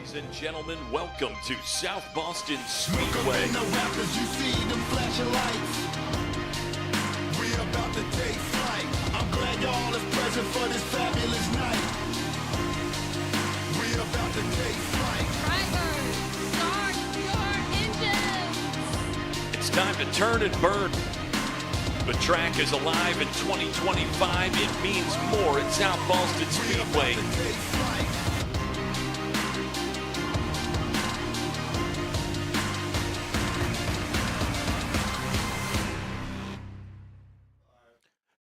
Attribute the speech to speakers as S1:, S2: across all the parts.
S1: Ladies and gentlemen, welcome to South Boston Speedway.
S2: The rappers, you see them flashing lights. We about to take flight. I'm glad y'all is present for this fabulous night. We about to take flight.
S3: Drivers, start your engines.
S1: It's time to turn and burn. The track is alive in 2025. It means more at South Boston Speedway.
S2: Take flight.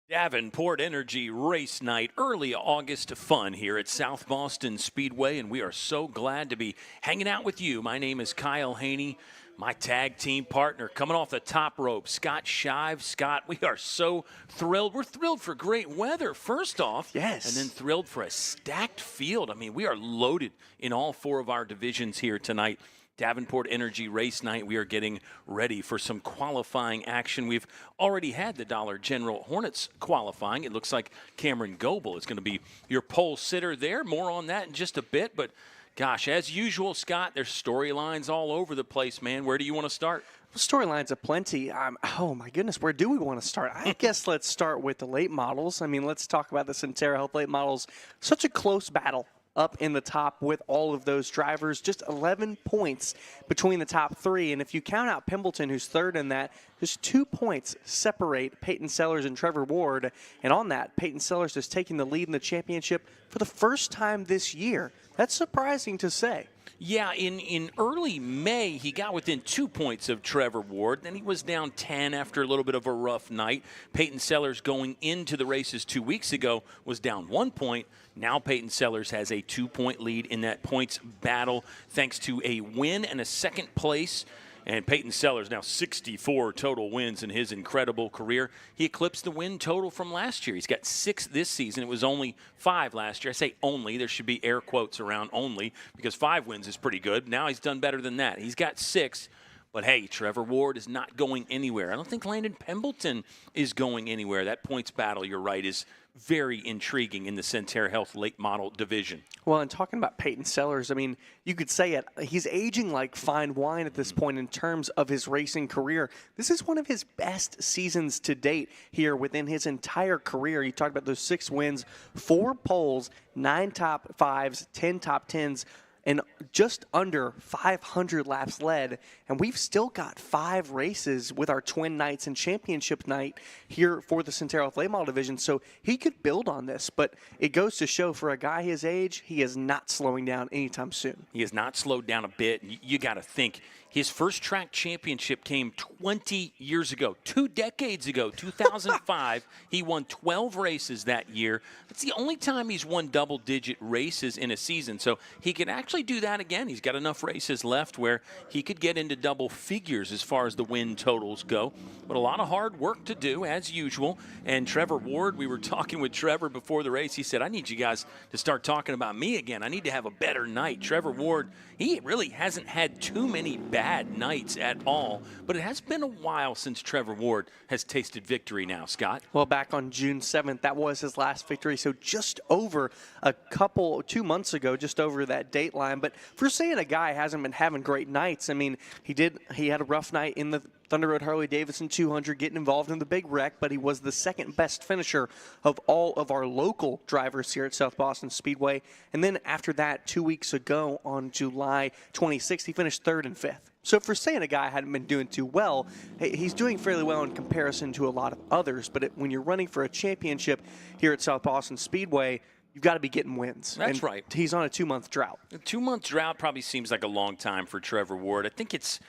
S1: Davenport Energy Race Night, early August fun here at South Boston Speedway, and we are so glad to be hanging out with you. My name is Kyle Haney, my tag team partner, coming off the top rope, Scott Shive. Scott, we are so thrilled. We're thrilled for great weather, first off.
S4: Yes.
S1: And then thrilled for a stacked field. I mean, we are loaded in all four of our divisions here tonight. Davenport Energy Race Night, we are getting ready for some qualifying action. We've already had the Dollar General Hornets qualifying. It looks like Cameron Goebel is going to be your pole sitter there. More on that in just a bit. But, gosh, as usual, Scott, there's storylines all over the place, man. Where do you want to start?
S4: Storylines aplenty. Oh, my goodness, where do we want to start? I guess let's start with the late models. I mean, let's talk about the Centera Health late models. Such a close battle up in the top with all of those drivers. Just 11 points between the top three. And if you count out Pimbleton, who's third in that, just 2 points separate Peyton Sellers and Trevor Ward. And on that, Peyton Sellers is taking the lead in the championship for the first time this year. That's surprising to say.
S1: Yeah, in early May, he got within 2 points of Trevor Ward. Then he was down 10 after a little bit of a rough night. Peyton Sellers going into the races 2 weeks ago was down 1 point. Now Peyton Sellers has a 2-point lead in that points battle thanks to a win and a second place. And Peyton Sellers now 64 total wins in his incredible career. He eclipsed the win total from last year. He's got 6 this season. It was only 5 last year. I say only. There should be air quotes around only because 5 wins is pretty good. Now he's done better than that. He's got 6. But, hey, Trevor Ward is not going anywhere. I don't think Landon Pimbleton is going anywhere. That points battle, you're right, is very intriguing in the Centera Health late model division.
S4: Well, and talking about Peyton Sellers, I mean, you could say it. He's aging like fine wine at this point in terms of his racing career. This is one of his best seasons to date here within his entire career. You talked about those 6 wins, 4 poles, 9 top 5s, 10 top 10s, and just under 500 laps led. And we've still got 5 races with our twin nights and championship night here for the Centera Health late model division. So he could build on this, but it goes to show for a guy his age, he is not slowing down anytime soon.
S1: He has not slowed down a bit. You got to think. His first track championship came 20 years ago, 2 decades ago, 2005. He won 12 races that year. That's the only time he's won double-digit races in a season. So he could actually do that again. He's got enough races left where he could get into double figures as far as the win totals go. But a lot of hard work to do, as usual. And Trevor Ward, we were talking with Trevor before the race. He said, I need you guys to start talking about me again. I need to have a better night. Trevor Ward, he really hasn't had too many bad nights at all, but it has been a while since Trevor Ward has tasted victory now, Scott.
S4: Well, back on June 7th, that was his last victory, so just over 2 months ago, just over that date line. But for saying a guy hasn't been having great nights, I mean, he had a rough night in the Thunder Road Harley-Davidson 200, getting involved in the big wreck, but he was the second best finisher of all of our local drivers here at South Boston Speedway. And then after that, 2 weeks ago on July 26th, he finished 3rd and 5th. So for saying a guy hadn't been doing too well, he's doing fairly well in comparison to a lot of others. But when you're running for a championship here at South Boston Speedway, you've got to be getting wins.
S1: That's right.
S4: He's on a 2-month drought.
S1: A 2-month drought probably seems like a long time for Trevor Ward. I think it's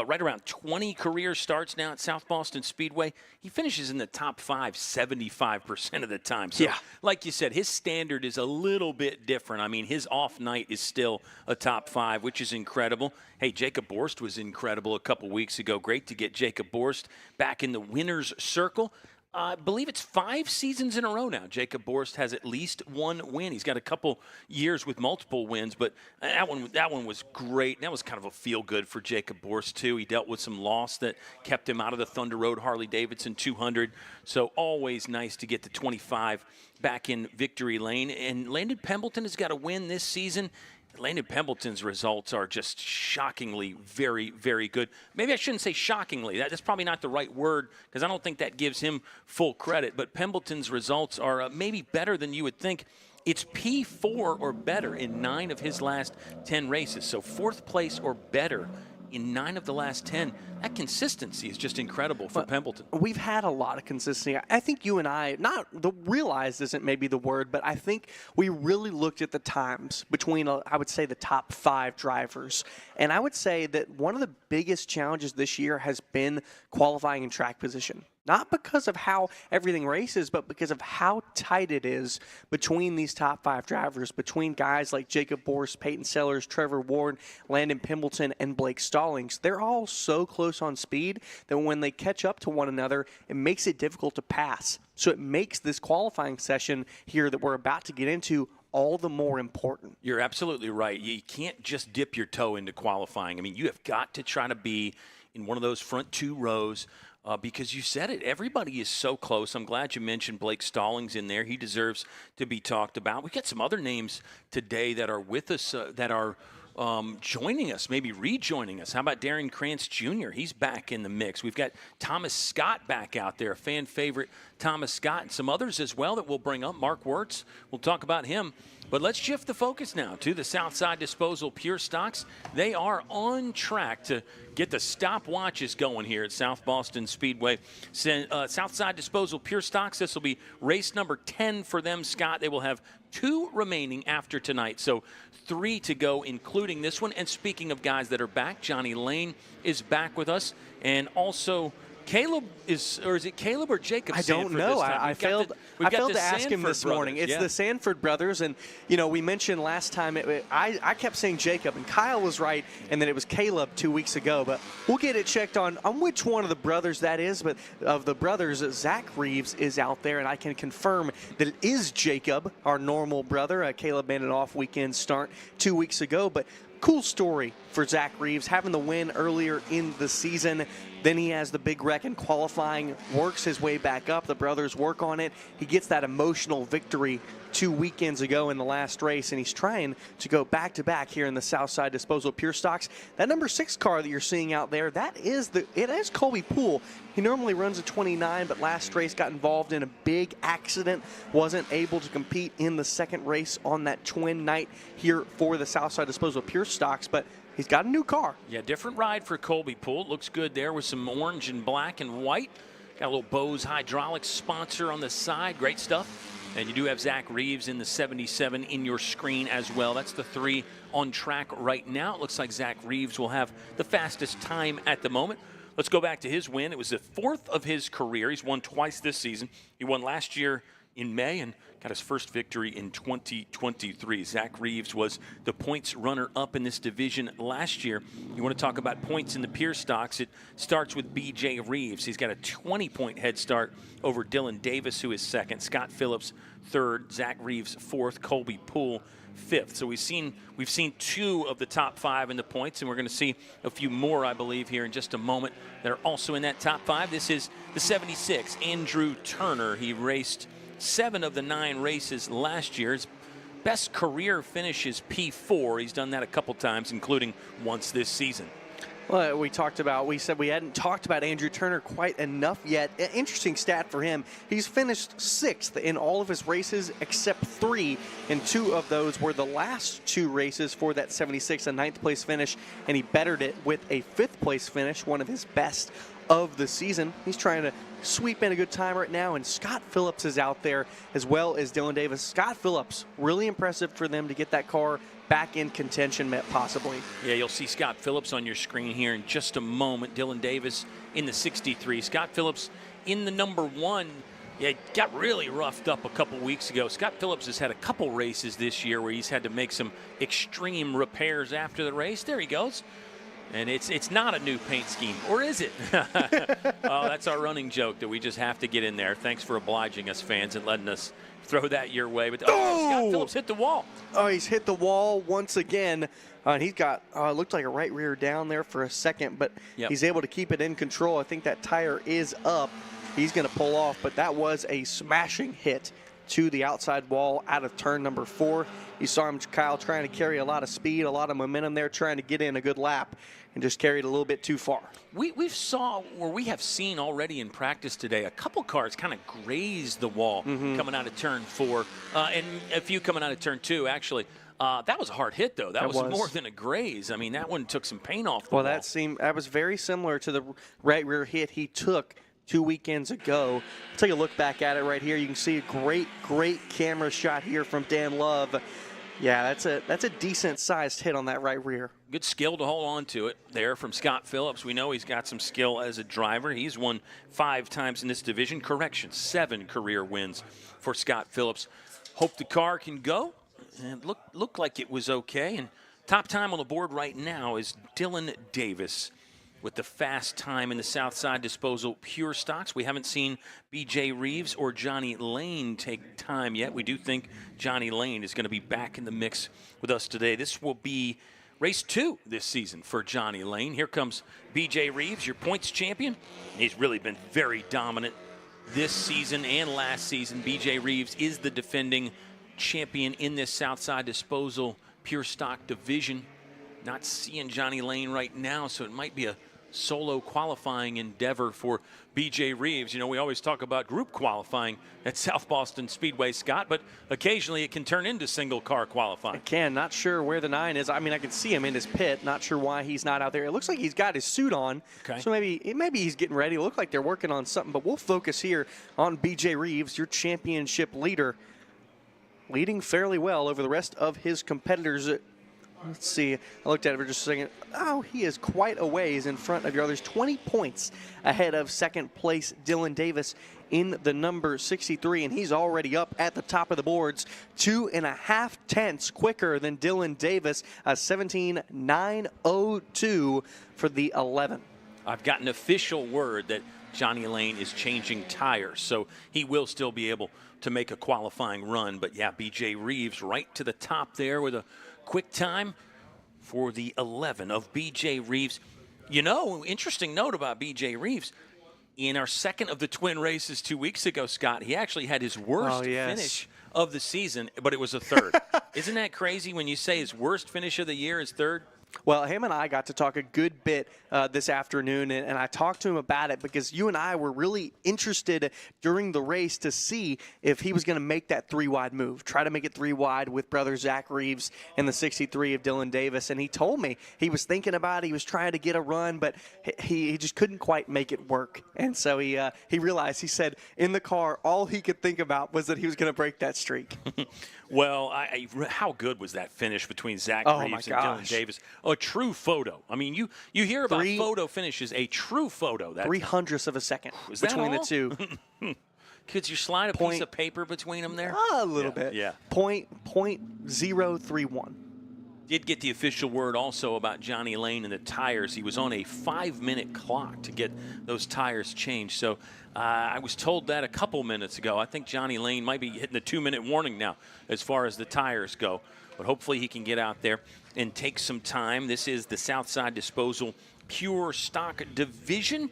S1: right around 20 career starts now at South Boston Speedway. He finishes in the top 5 75% of the time. So,
S4: yeah,
S1: like you said, his standard is a little bit different. I mean, his off night is still a top 5, which is incredible. Hey, Jacob Borst was incredible a couple weeks ago. Great to get Jacob Borst back in the winner's circle. I believe it's 5 seasons in a row now. Jacob Borst has at least 1 win. He's got a couple years with multiple wins, but that one was great. That was kind of a feel-good for Jacob Borst, too. He dealt with some loss that kept him out of the Thunder Road Harley-Davidson 200, so always nice to get the 25 back in victory lane. And Landon Pimbleton has got a win this season. Landon Pembleton's results are just shockingly very, very good. Maybe I shouldn't say shockingly. That's probably not the right word because I don't think that gives him full credit. But Pembleton's results are maybe better than you would think. It's P4 or better in 9 of his last 10 races. So 4th place or better in 9 of the last 10. That consistency is just incredible for Pembleton.
S4: We've had a lot of consistency. I think you and I, realized isn't maybe the word, but I think we really looked at the times between, I would say, the top 5 drivers. And I would say that one of the biggest challenges this year has been qualifying and track position. Not because of how everything races, but because of how tight it is between these top 5 drivers, between guys like Jacob Borst, Peyton Sellers, Trevor Ward, Landon Pembleton, and Blake Stallings. They're all so close on speed that when they catch up to one another, it makes it difficult to pass. So it makes this qualifying session here that we're about to get into all the more important.
S1: You're absolutely right. You can't just dip your toe into qualifying. I mean, you have got to try to be in one of those front 2 rows. Because you said it, everybody is so close. I'm glad you mentioned Blake Stallings in there. He deserves to be talked about. We've got some other names today that are with us, that are joining us, maybe rejoining us. How about Darren Krantz Jr.? He's back in the mix. We've got Thomas Scott back out there, a fan favorite Thomas Scott, and some others as well that we'll bring up. Mark Wirtz, we'll talk about him. But let's shift the focus now to the Southside Disposal Pure Stocks. They are on track to get the stopwatches going here at South Boston Speedway. Southside Disposal Pure Stocks, this will be race number 10 for them, Scott. They will have 2 remaining after tonight, so 3 to go, including this one. And speaking of guys that are back, Johnny Lane is back with us, and also Caleb is it Caleb or Jacob?
S4: I don't know. I failed to ask him this morning. It's the Sanford brothers, and we mentioned last time. I kept saying Jacob, and Kyle was right, and then it was Caleb 2 weeks ago. But we'll get it checked on which one of the brothers that is. But of the brothers, Zach Reeves is out there, and I can confirm that it is Jacob, our normal brother. Caleb made an off weekend start 2 weeks ago, but. Cool story for Zach Reeves, having the win earlier in the season. Then he has the big wreck in qualifying, works his way back up. The brothers work on it. He gets that emotional victory 2 weekends ago in the last race, and he's trying to go back-to-back here in the Southside Disposal Pure Stocks. That number 6 car that you're seeing out there, it is Colby Poole. He normally runs a 29, but last race got involved in a big accident, wasn't able to compete in the second race on that twin night here for the Southside Disposal Pure Stocks, but he's got a new car.
S1: Yeah, different ride for Colby Poole. Looks good there with some orange and black and white. Got a little Bose Hydraulics sponsor on the side. Great stuff. And you do have Zach Reeves in the 77 in your screen as well. That's the 3 on track right now. It looks like Zach Reeves will have the fastest time at the moment. Let's go back to his win. It was the 4th of his career. He's won twice this season. He won last year in May and got his first victory in 2023. Zach Reeves was the points runner-up in this division last year. You want to talk about points in the Pure Stocks, it starts with B.J. Reeves. He's got a 20-point head start over Dylan Davis, who is second, Scott Phillips third, Zach Reeves fourth, Colby Poole fifth. So we've seen 2 of the top 5 in the points, and we're going to see a few more, I believe, here in just a moment that are also in that top 5. This is the 76, Andrew Turner. He raced 7 of the 9 races last year. His best career finish is P4. He's done that a couple times, including once this season.
S4: Well, we said we hadn't talked about Andrew Turner quite enough yet. Interesting stat for him. He's finished 6th in all of his races except 3, and 2 of those were the last 2 races for that 76, a 9th place finish, and he bettered it with a 5th place finish, one of his best of the season. He's trying to sweep in a good time right now, and Scott Phillips is out there as well as Dylan Davis. Scott Phillips, really impressive for them to get that car back in contention, possibly.
S1: Yeah, you'll see Scott Phillips on your screen here in just a moment. Dylan Davis in the 63. Scott Phillips in the number 1. Yeah, got really roughed up a couple weeks ago. Scott Phillips has had a couple races this year where he's had to make some extreme repairs after the race. There he goes. And it's not a new paint scheme, or is it? Oh, that's our running joke that we just have to get in there. Thanks for obliging us, fans, and letting us throw that your way. But Scott Phillips hit the wall.
S4: Oh, he's hit the wall once again. And he's got, looked like a right rear down there for a second, but he's able to keep it in control. I think that tire is up. He's going to pull off, but that was a smashing hit to the outside wall out of turn number 4. You saw him, Kyle, trying to carry a lot of speed, a lot of momentum there, trying to get in a good lap, and just carried a little bit too far.
S1: We have seen already in practice today a couple cars kind of graze the wall coming out of turn 4, and a few coming out of turn 2, actually. That was a hard hit, though. That was more than a graze. I mean, that one took some paint off the wall.
S4: That was very similar to the right rear hit he took 2 weekends ago. Take a look back at it right here. You can see a great camera shot here from Dan Love. Yeah, that's a decent-sized hit on that right rear.
S1: Good skill to hold on to it there from Scott Phillips. We know he's got some skill as a driver. He's won 5 times in this division. Correction, 7 career wins for Scott Phillips. Hope the car can go. And looked like it was okay. And top time on the board right now is Dylan Davis with the fast time in the Southside Disposal Pure Stocks. We haven't seen B.J. Reeves or Johnny Lane take time yet. We do think Johnny Lane is going to be back in the mix with us today. This will be race 2 this season for Johnny Lane. Here comes B.J. Reeves, your points champion. He's really been very dominant this season and last season. B.J. Reeves is the defending champion in this Southside Disposal Pure Stock division. Not seeing Johnny Lane right now, so it might be a solo qualifying endeavor for B.J. Reeves. You know, we always talk about group qualifying at South Boston Speedway, Scott, but occasionally it can turn into single car qualifying.
S4: It can. Not sure where the 9 is. I mean, I can see him in his pit. Not sure why he's not out there. It looks like he's got his suit on, so maybe he's getting ready. It looks like they're working on something, but we'll focus here on B.J. Reeves, your championship leader, leading fairly well over the rest of his competitors. Let's see. I looked at it for just a second. Oh, he is quite a ways in front of your others. 20 points ahead of second place Dylan Davis in the number 63, and he's already up at the top of the boards. 2.5 tenths quicker than Dylan Davis, a 17.902 for the 11.
S1: I've got an official word that Johnny Lane is changing tires, so he will still be able to make a qualifying run. But yeah, B.J. Reeves right to the top there with a quick time for the 11 of B.J. Reeves. You know, interesting note about B.J. Reeves. In our second of the twin races 2 weeks ago, Scott, he actually had his worst finish of the season, but it was a third. Isn't that crazy when you say his worst finish of the year is third?
S4: Well, him and I got to talk a good bit this afternoon, and I talked to him about it because you and I were really interested during the race to see if he was going to make that 3-wide move, try to make it 3-wide with brother Zach Reeves and the 63 of Dylan Davis. And he told me he was thinking about it. He was trying to get a run, but he just couldn't quite make it work. And so he realized, he said in the car, all he could think about was that he was going to break that streak.
S1: Well, how good was that finish between Zach Reeves and Dylan Davis? A true photo. I mean, you hear about photo finishes, a true photo.
S4: 0.03 of a second between the two.
S1: Could you slide a piece of paper between them there?
S4: A little bit.
S1: Yeah.
S4: 0.031.
S1: Did get the official word also about Johnny Lane and the tires. He was on a 5-minute clock to get those tires changed. So I was told that a couple minutes ago. I think Johnny Lane might be hitting the 2-minute warning now as far as the tires go. But hopefully he can get out there and take some time. This is the Southside Disposal Pure Stock Division.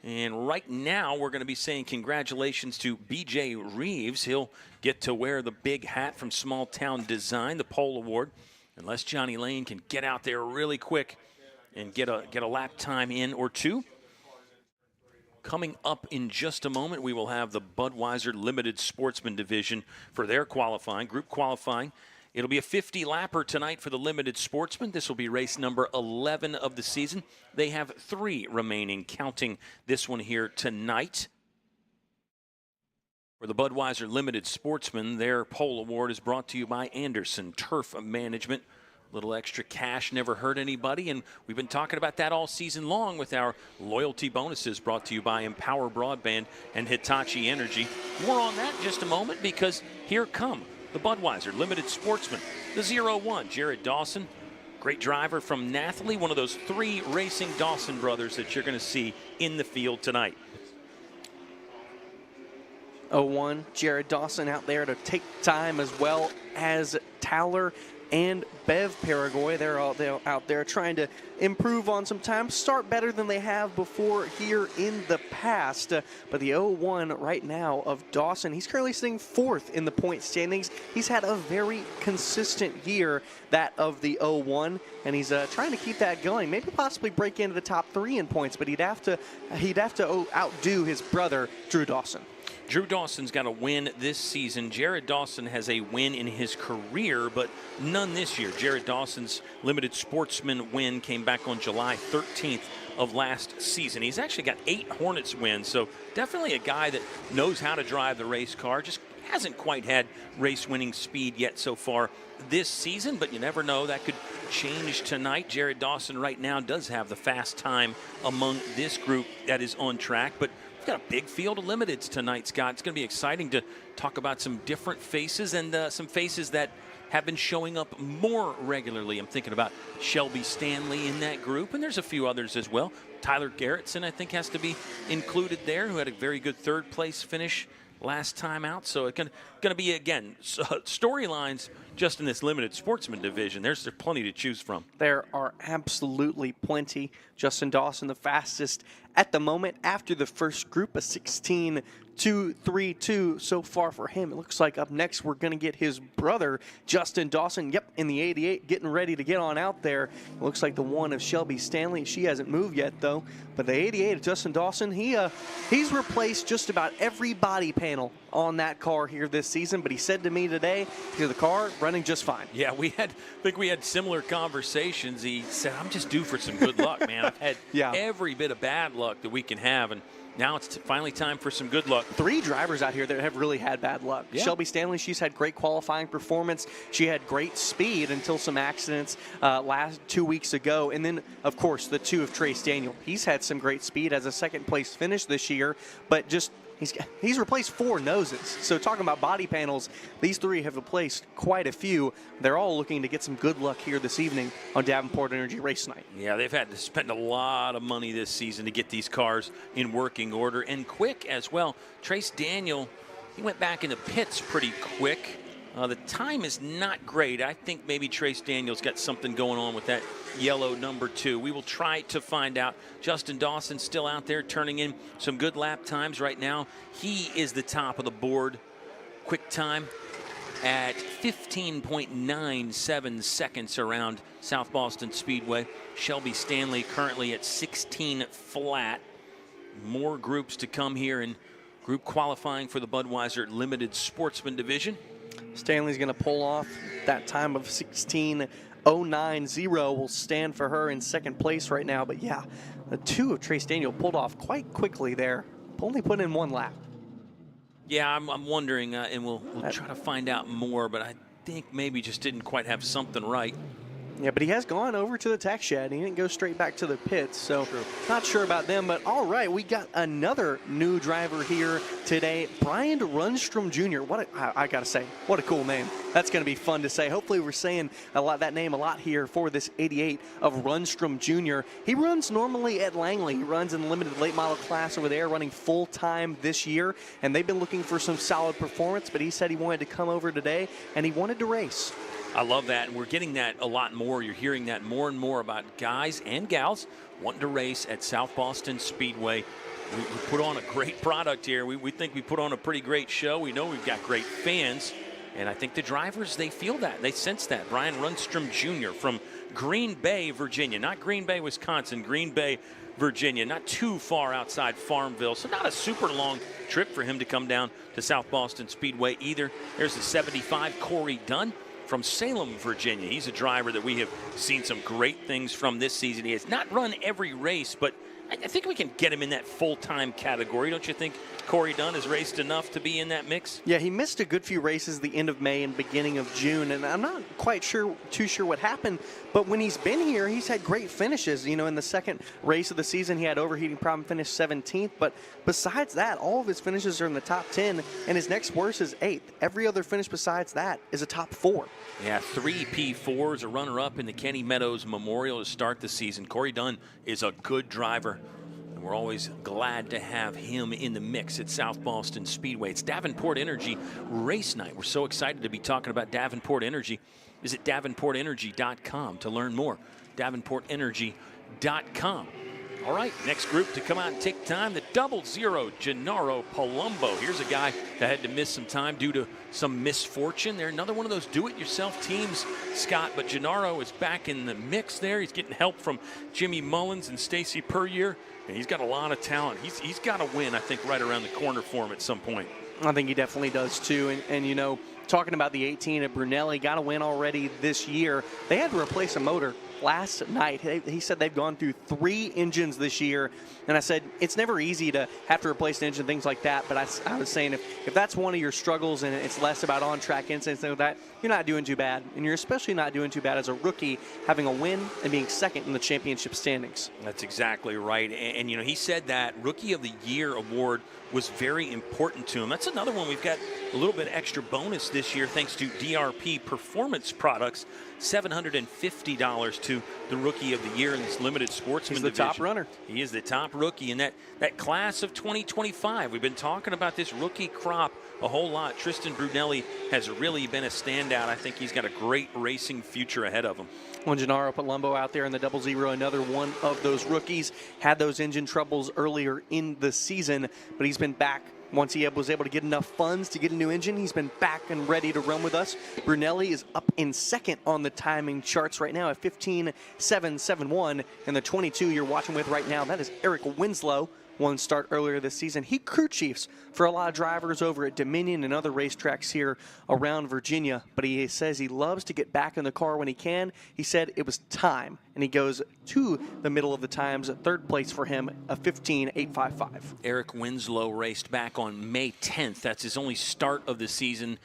S1: And right now we're going to be saying congratulations to B.J. Reeves. He'll get to wear the big hat from Small Town Design, the pole award. Unless Johnny Lane can get out there really quick and get a lap time in or two. Coming up in just a moment, we will have the Budweiser Limited Sportsman Division for their qualifying, group qualifying. It'll be a 50-lapper tonight for the Limited Sportsman. This will be race number 11 of the season. They have 3 remaining, counting this one here tonight. For the Budweiser Limited Sportsman, their pole award is brought to you by Anderson Turf Management. A little extra cash never hurt anybody, and we've been talking about that all season long with our loyalty bonuses brought to you by Empower Broadband and Hitachi Energy. More on that in just a moment, because here come the Budweiser Limited Sportsman, the 01, Jared Dawson. Great driver from Nathalie, one of those 3 racing Dawson brothers that you're going to see in the field tonight.
S4: 01, Jared Dawson out there to take time, as well as Towler and Bev Paraguay. They're out there trying to improve on some time, start better than they have before here in the past. But the 0-1 right now of Dawson, he's currently sitting 4th in the point standings. He's had a very consistent year, that of the 0-1, and he's trying to keep that going. Maybe possibly break into the top 3 in points, but he'd have to outdo his brother, Drew Dawson.
S1: Drew Dawson's got a win this season. Jared Dawson has a win in his career, but none this year. Jared Dawson's limited sportsman win came back on July 13th of last season. He's actually got 8 Hornets wins, so definitely a guy that knows how to drive the race car. Just hasn't quite had race-winning speed yet so far this season, but you never know. That could change tonight. Jared Dawson right now does have the fast time among this group that is on track, but we've got a big field of limiteds tonight, Scott. It's going to be exciting to talk about some different faces and some faces that have been showing up more regularly. I'm thinking about Shelby Stanley in that group, and there's a few others as well. Tyler Garrettson, I think, has to be included there, who had a very good third-place finish last time out. So it's going to be, again, storylines just in this limited sportsman division. There's plenty to choose from.
S4: There are absolutely plenty. Justin Dawson, the fastest at the moment after the first group, a 16.232 so far for him. It looks like up next we're going to get his brother, Justin Dawson, in the 88, getting ready to get on out there. It looks like the one of Shelby Stanley. She hasn't moved yet, though. But the 88 of Justin Dawson, he's replaced just about every body panel on that car here this season. But he said to me today, the car running just fine.
S1: Yeah, I think we had similar conversations. He said, I'm just due for some good luck, man. I've had every bit of bad luck that we can have, and now it's finally time for some good luck.
S4: 3 drivers out here that have really had bad luck.
S1: Yeah.
S4: Shelby Stanley, she's had great qualifying performance. She had great speed until some accidents last 2 weeks ago. And then, of course, the 2 of Trace Daniel. He's had some great speed as a second-place finish this year, but just he's replaced 4 noses. So talking about body panels, these 3 have replaced quite a few. They're all looking to get some good luck here this evening on Davenport Energy Race Night.
S1: Yeah, they've had to spend a lot of money this season to get these cars in working order, and quick as well. Trace Daniel, he went back into pits pretty quick. The time is not great. I think maybe Trace Daniel's got something going on with that yellow number 2. We will try to find out. Justin Dawson still out there turning in some good lap times right now. He is the top of the board. Quick time at 15.97 seconds around South Boston Speedway. Shelby Stanley currently at 16 flat. More groups to come here in group qualifying for the Budweiser Limited Sportsman Division.
S4: Stanley's going to pull off that time of 16.090 will stand for her in second place right now. But yeah, the 2 of Trace Daniel pulled off quite quickly there. Only put in 1 lap.
S1: Yeah, I'm wondering, and we'll try to find out more, but I think maybe just didn't quite have something right.
S4: Yeah, but he has gone over to the tech shed. He didn't go straight back to the pits, so not sure about them. But all right, we got another new driver here today, Brian Rundstrom Jr. I got to say, what a cool name. That's going to be fun to say. Hopefully we're saying that name a lot here for this 88 of Rundstrom Jr. He runs normally at Langley. He runs in the limited late model class over there, running full-time this year, and they've been looking for some solid performance, but he said he wanted to come over today, and he wanted to race.
S1: I love that, and we're getting that a lot more. You're hearing that more and more about guys and gals wanting to race at South Boston Speedway. We put on a great product here. We think we put on a pretty great show. We know we've got great fans, and I think the drivers, they feel that. They sense that. Brian Rundstrom Jr. from Green Bay, Virginia. Not Green Bay, Wisconsin. Green Bay, Virginia. Not too far outside Farmville, so not a super long trip for him to come down to South Boston Speedway either. There's the 75, Corey Dunn from Salem, Virginia. He's a driver that we have seen some great things from this season. He has not run every race, but I think we can get him in that full-time category. Don't you think Corey Dunn has raced enough to be in that mix?
S4: Yeah, he missed a good few races the end of May and beginning of June, and I'm not quite too sure what happened, but when he's been here, he's had great finishes. You know, in the second race of the season, he had overheating problem, finished 17th, but besides that, all of his finishes are in the top 10, and his next worst is 8th. Every other finish besides that is a top 4.
S1: Yeah, 3 P4s, a runner-up in the Kenny Meadows Memorial to start the season. Corey Dunn is a good driver, and we're always glad to have him in the mix at South Boston Speedway. It's Davenport Energy Race Night. We're so excited to be talking about Davenport Energy. Visit DavenportEnergy.com to learn more. DavenportEnergy.com. All right, next group to come out and take time, the 00 Gennaro Palumbo. Here's a guy that had to miss some time due to some misfortune. They're another one of those do-it-yourself teams, Scott, but Gennaro is back in the mix there. He's getting help from Jimmy Mullins and Stacy Puryear, and he's got a lot of talent. He's got to win, I think, right around the corner for him at some point.
S4: I think he definitely does, too. And you know, talking about the 18 at Brunelli, got a win already this year. They had to replace a motor last night. He said they've gone through 3 engines this year. And I said, it's never easy to have to replace an engine, things like that. But I was saying, if that's one of your struggles and it's less about on-track incidents like that, you're not doing too bad. And you're especially not doing too bad as a rookie, having a win and being second in the championship standings.
S1: That's exactly right. And you know, he said that Rookie of the Year award was very important to him. That's another one we've got a little bit extra bonus this year thanks to DRP Performance Products. $750 to the Rookie of the Year in this limited sportsman division.
S4: He's the top runner.
S1: He is the top rookie in that class of 2025. We've been talking about this rookie crop a whole lot. Tristan Brunelli has really been a standout. I think he's got a great racing future ahead of him.
S4: When Gennaro Palumbo out there in the 00, another one of those rookies, had those engine troubles earlier in the season, but he's been back. Once he was able to get enough funds to get a new engine, he's been back and ready to run with us. Brunelli is up in second on the timing charts right now at 15.771. And the 22 you're watching with right now, that is Eric Winslow. One start earlier this season. He crew chiefs for a lot of drivers over at Dominion and other racetracks here around Virginia, but he says he loves to get back in the car when he can. He said it was time, and he goes to the middle of the times. Third place for him, a 15.855.
S1: Eric Winslow raced back on May 10th. That's his only start of the season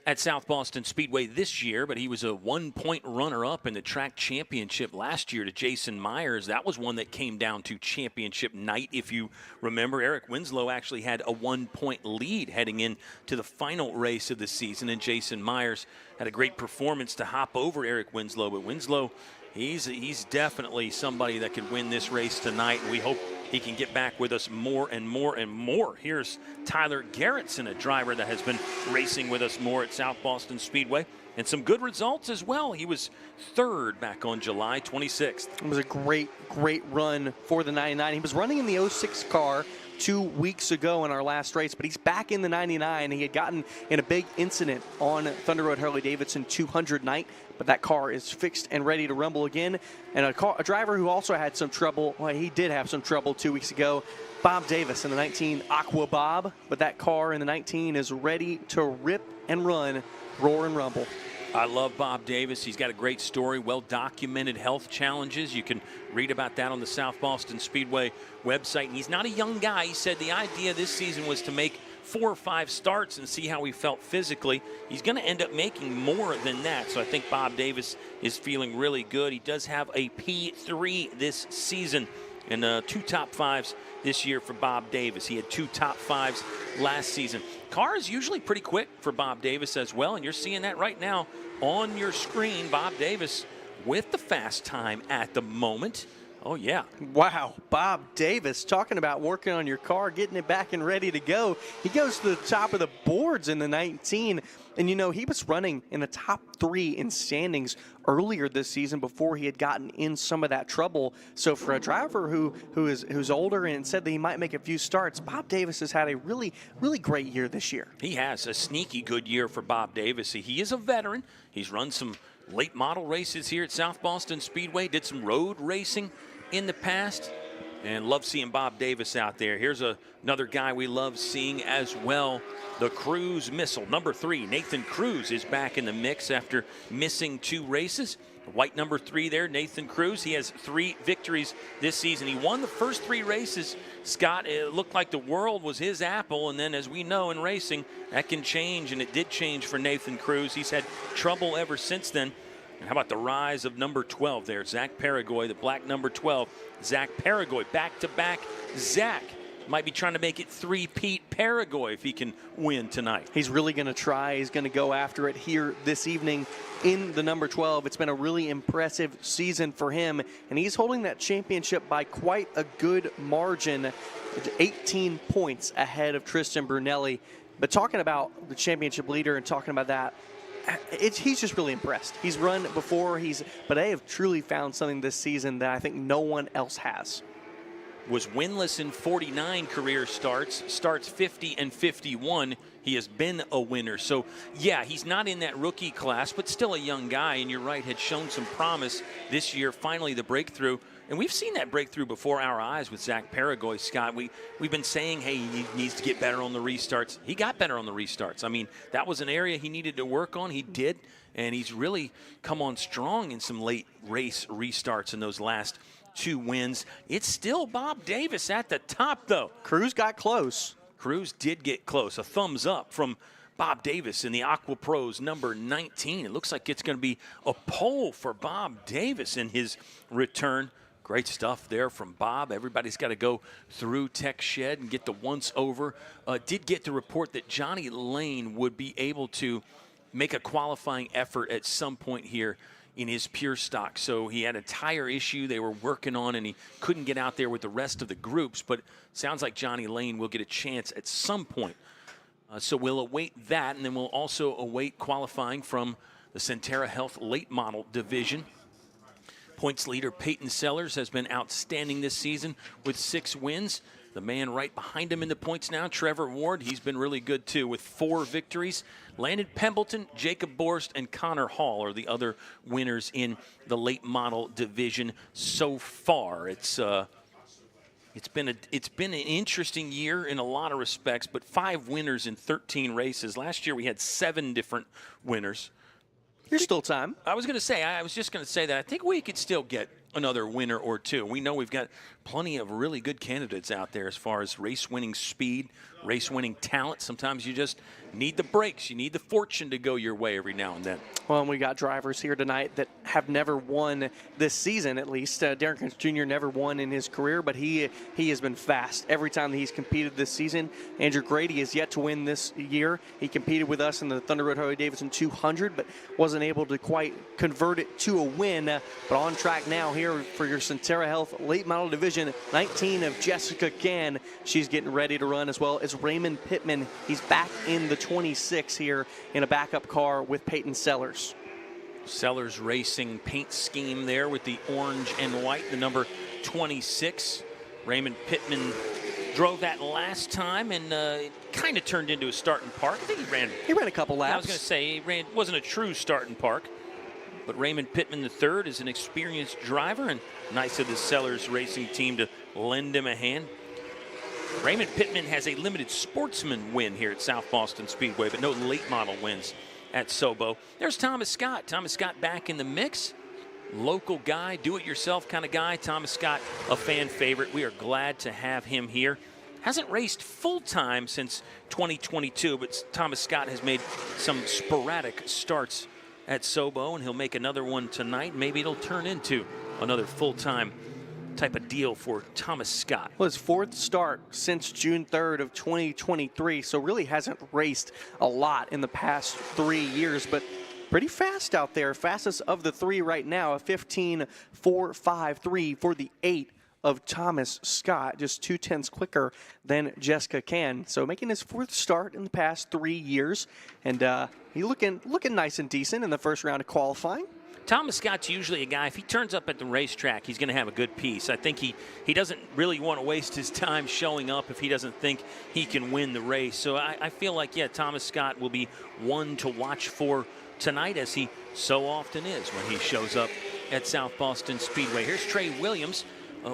S1: at South Boston Speedway this year, but he was a 1-point runner-up in the track championship last year to Jason Myers. That was one that came down to championship night. If you remember, Eric Winslow actually had a 1-point lead heading into the final race of the season, and Jason Myers had a great performance to hop over Eric Winslow. But Winslow, he's definitely somebody that could win this race tonight, and we hope he can get back with us more and more and more. Here's Tyler Gerritsen, a driver that has been racing with us more at South Boston Speedway, and some good results as well. He was third back on July 26th.
S4: It was a great run for the 99. He was running in the 06 car 2 weeks ago in our last race, but he's back in the 99. He had gotten in a big incident on Thunder Road Harley-Davidson 200 night, but that car is fixed and ready to rumble again. And a driver who also had some trouble, well, he did have some trouble 2 weeks ago, Bob Davis in the 19 Aqua Bob, but that car in the 19 is ready to rip and run, roar and rumble.
S1: I love Bob Davis. He's got a great story, well-documented health challenges. You can read about that on the South Boston Speedway website. And he's not a young guy. He said the idea this season was to make 4 or 5 starts and see how he felt physically. He's going to end up making more than that. So I think Bob Davis is feeling really good. He does have a P3 this season and 2 top 5s this year for Bob Davis. He had 2 top 5s last season. Car is usually pretty quick for Bob Davis as well, and you're seeing that right now on your screen. Bob Davis with the fast time at the moment. Oh, yeah.
S4: Wow, Bob Davis talking about working on your car, getting it back and ready to go. He goes to the top of the boards in the 19, and you know, he was running in the top 3 in standings earlier this season before he had gotten in some of that trouble. So for a driver who's older and said that he might make a few starts, Bob Davis has had a really great year this year.
S1: He has a sneaky good year for Bob Davis. He is a veteran. He's run some late model races here at South Boston Speedway, did some road racing in the past, and love seeing Bob Davis out there. Here's another guy we love seeing as well, the Cruz Missile. Number 3, Nathan Cruz is back in the mix after missing 2 races. White number 3 there, Nathan Cruz. He has 3 victories this season. He won the first 3 races. Scott, it looked like the world was his apple, and then as we know in racing, that can change, and it did change for Nathan Cruz. He's had trouble ever since then. And how about the rise of number 12 there, Zach Paragoy, the black number 12. Zach Paragoy, back-to-back. Zach might be trying to make it 3-peat Paragoy if he can win tonight.
S4: He's really going to try. He's going to go after it here this evening in the number 12. It's been a really impressive season for him, and he's holding that championship by quite a good margin, 18 points ahead of Tristan Brunelli. But talking about the championship leader and talking about that, he's just really impressed. He's run before, but they have truly found something this season that I think no one else has.
S1: Was winless in 49 career starts 50 and 51. He has been a winner. So, yeah, he's not in that rookie class, but still a young guy. And you're right, had shown some promise this year. Finally, the breakthrough. And we've seen that breakthrough before our eyes with Zach Paragoy, Scott. We've been saying, hey, he needs to get better on the restarts. He got better on the restarts. I mean, that was an area he needed to work on. He did. And he's really come on strong in some late race restarts in those last 2 wins. It's still Bob Davis at the top, though.
S4: Cruz got close.
S1: Cruz did get close. A thumbs up from Bob Davis in the Aqua Pros number 19. It looks like it's going to be a pole for Bob Davis in his return. Great stuff there from Bob. Everybody's got to go through Tech Shed and get the once over. Did get the report that Johnny Lane would be able to make a qualifying effort at some point here in his pure stock. So he had a tire issue they were working on, and he couldn't get out there with the rest of the groups. But sounds like Johnny Lane will get a chance at some point. So we'll await that, and then we'll also await qualifying from the Centera Health late model division. Points leader Peyton Sellers has been outstanding this season with 6 wins. The man right behind him in the points now, Trevor Ward, he's been really good too with 4 victories. Landon Pembleton, Jacob Borst, and Connor Hall are the other winners in the late model division so far. It's been an interesting year in a lot of respects, but 5 winners in 13 races. Last year we had 7 different winners.
S4: There's still time.
S1: I was just going to say that I think we could still get another winner or 2. We know we've got plenty of really good candidates out there as far as race-winning speed, race-winning talent. Sometimes you just need the breaks. You need the fortune to go your way every now and then.
S4: Well, and we got drivers here tonight that have never won this season, at least. Darren Kentz Jr. never won in his career, but he has been fast every time that he's competed this season. Andrew Grady is yet to win this year. He competed with us in the Thunder Road Harley-Davidson 200, but wasn't able to quite convert it to a win. But on track now here for your Centera Health late model division, 19 of Jessica Gann. She's getting ready to run, as well as Raymond Pittman. He's back in the 26 here in a backup car with Peyton Sellers.
S1: Sellers Racing paint scheme there with the orange and white, the number 26. Raymond Pittman drove that last time, and it kind of turned into a start and park. I think
S4: he ran a couple laps.
S1: I was going to say it wasn't a true start and park. But Raymond Pittman III is an experienced driver, and nice of the Sellers Racing team to lend him a hand. Raymond Pittman has a limited sportsman win here at South Boston Speedway, but no late model wins at Sobo. There's Thomas Scott. Thomas Scott back in the mix. Local guy, do-it-yourself kind of guy. Thomas Scott, a fan favorite. We are glad to have him here. Hasn't raced full-time since 2022, but Thomas Scott has made some sporadic starts at Sobo, and he'll make another one tonight. Maybe it'll turn into another full-time type of deal for Thomas Scott.
S4: Well, his 4th start since June 3rd of 2023, so really hasn't raced a lot in the past 3 years, but pretty fast out there. Fastest of the 3 right now, a 15.453 for the 8 of Thomas Scott, just 0.2 quicker than Jessica Gann. So making his 4th start in the past 3 years, and he's looking nice and decent in the first round of qualifying.
S1: Thomas Scott's usually a guy, if he turns up at the racetrack, he's going to have a good piece. I think he doesn't really want to waste his time showing up if he doesn't think he can win the race. So I feel like, yeah, Thomas Scott will be one to watch for tonight, as he so often is when he shows up at South Boston Speedway. Here's Trey Williams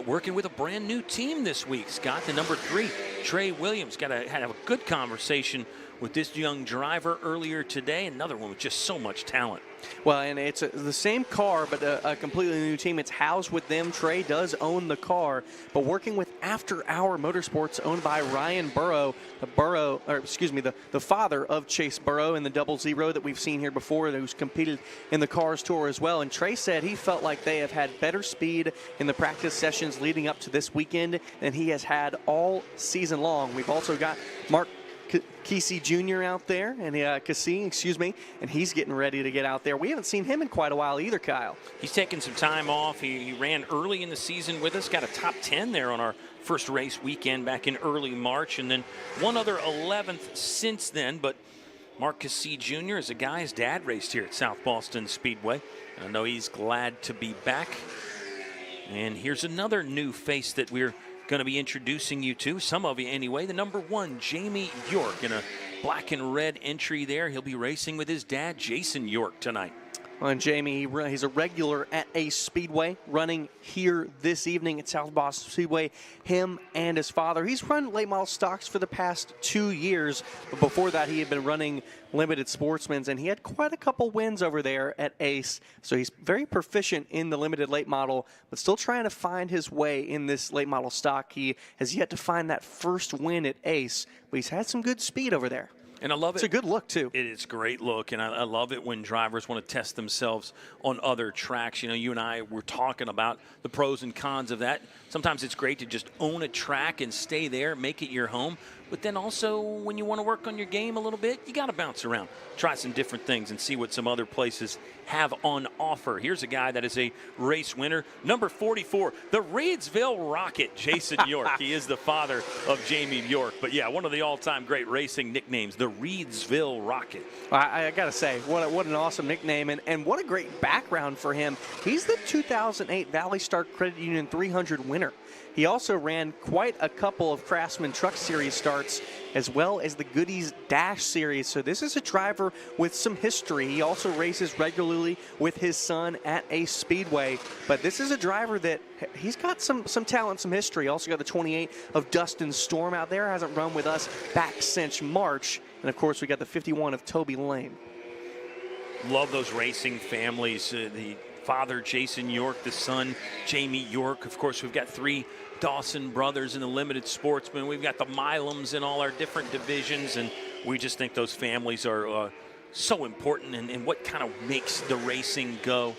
S1: working with a brand new team this week. Scott, the number 3, Trey Williams, had a good conversation with this young driver earlier today. Another one with just so much talent.
S4: Well, and it's the same car, but a completely new team. It's housed with them. Trey does own the car, but working with After Hour Motorsports, owned by Ryan Burrow, the father of Chase Burrow in the 00 that we've seen here before, who's competed in the Cars Tour as well. And Trey said he felt like they have had better speed in the practice sessions leading up to this weekend than he has had all season long. We've also got Mark Kesey Jr. out there, and and he's getting ready to get out there. We haven't seen him in quite a while either, Kyle.
S1: He's taking some time off. He ran early in the season with us, got a top 10 there on our first race weekend back in early March, and then one other 11th since then. But Marcus C. Jr. is a guy, his dad raced here at South Boston Speedway. I know he's glad to be back. And here's another new face that we're going to be introducing you to, some of you anyway. The number 1, Jamie York, in a black and red entry there. He'll be racing with his dad, Jason York, tonight.
S4: And Jamie, he's a regular at Ace Speedway, running here this evening at South Boston Speedway. Him and his father. He's run late model stocks for the past 2 years, but before that he had been running limited sportsmans, and he had quite a couple wins over there at Ace. So he's very proficient in the limited late model, but still trying to find his way in this late model stock. He has yet to find that first win at Ace, but he's had some good speed over there.
S1: And I love it.
S4: It's a good look, too.
S1: It is a great look, and I love it when drivers want to test themselves on other tracks. You know, you and I were talking about the pros and cons of that. Sometimes it's great to just own a track and stay there, make it your home. But then also, when you want to work on your game a little bit, you got to bounce around, try some different things, and see what some other places have on offer. Here's a guy that is a race winner, number 44, the Reedsville Rocket, Jason York. He is the father of Jamie York. But yeah, one of the all-time great racing nicknames, the Reedsville Rocket.
S4: I got to say, what an awesome nickname, and what a great background for him. He's the 2008 Valley Star Credit Union 300 winner. He also ran quite a couple of Craftsman Truck Series starts, as well as the Goodies Dash Series. So this is a driver with some history. He also races regularly with his son at Ace Speedway. But this is a driver that he's got some talent, some history. Also got the 28 of Dustin Storm out there. Hasn't run with us back since March. And of course, we got the 51 of Toby Lane.
S1: Love those racing families. The father, Jason York, the son, Jamie York. Of course, we've got 3 Dawson brothers in the limited sportsman. We've got the Milums in all our different divisions, and we just think those families are so important and what kind of makes the racing go.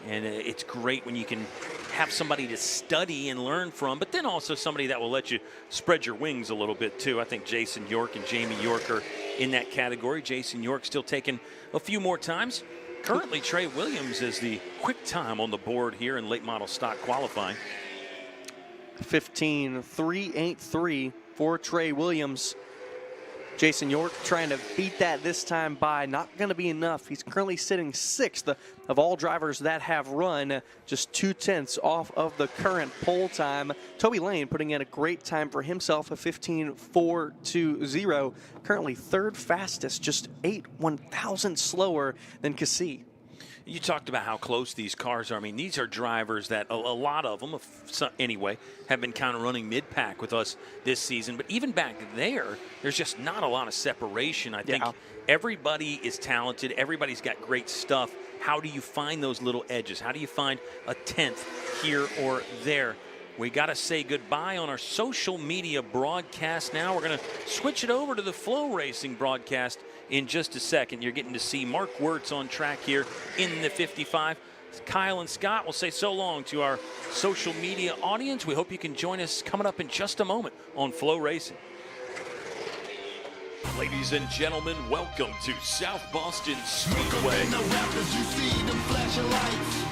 S1: And it's great when you can have somebody to study and learn from, but then also somebody that will let you spread your wings a little bit too. I think Jason York and Jamie York are in that category. Jason York still taking a few more times. Currently, Trey Williams is the quick time on the board here in late model stock qualifying.
S4: 15.383 for Trey Williams. Jason York trying to beat that this time by not going to be enough. He's currently sitting 6th of all drivers that have run, just 0.2 off of the current pole time. Toby Lane putting in a great time for himself, a 15.420. Currently 3rd fastest, just 0.001 slower than Cassie.
S1: You talked about how close these cars are. I mean, these are drivers that a lot of them, anyway, have been kind of running mid-pack with us this season. But even back there's just not a lot of separation. I think everybody is talented. Everybody's got great stuff. How do you find those little edges? How do you find a 10th here or there? We got to say goodbye on our social media broadcast now. We're going to switch it over to the Flow Racing broadcast in just a second. You're getting to see Mark Wirtz on track here in the 55. Kyle and Scott will say so long to our social media audience. We hope you can join us coming up in just a moment on Flow Racing. Ladies and gentlemen, welcome to South Boston Speedway.
S2: The rappers, you see them flashing lights.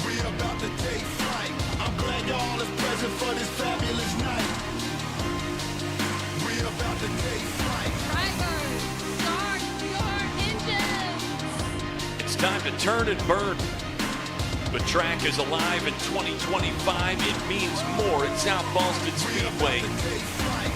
S2: We about to take flight. I'm glad y'all is present for this fabulous night. We about to take flight.
S3: Drivers, start your engines.
S1: It's time to turn and burn. The track is alive in 2025. It means more at South Boston Speedway.
S2: Take flight.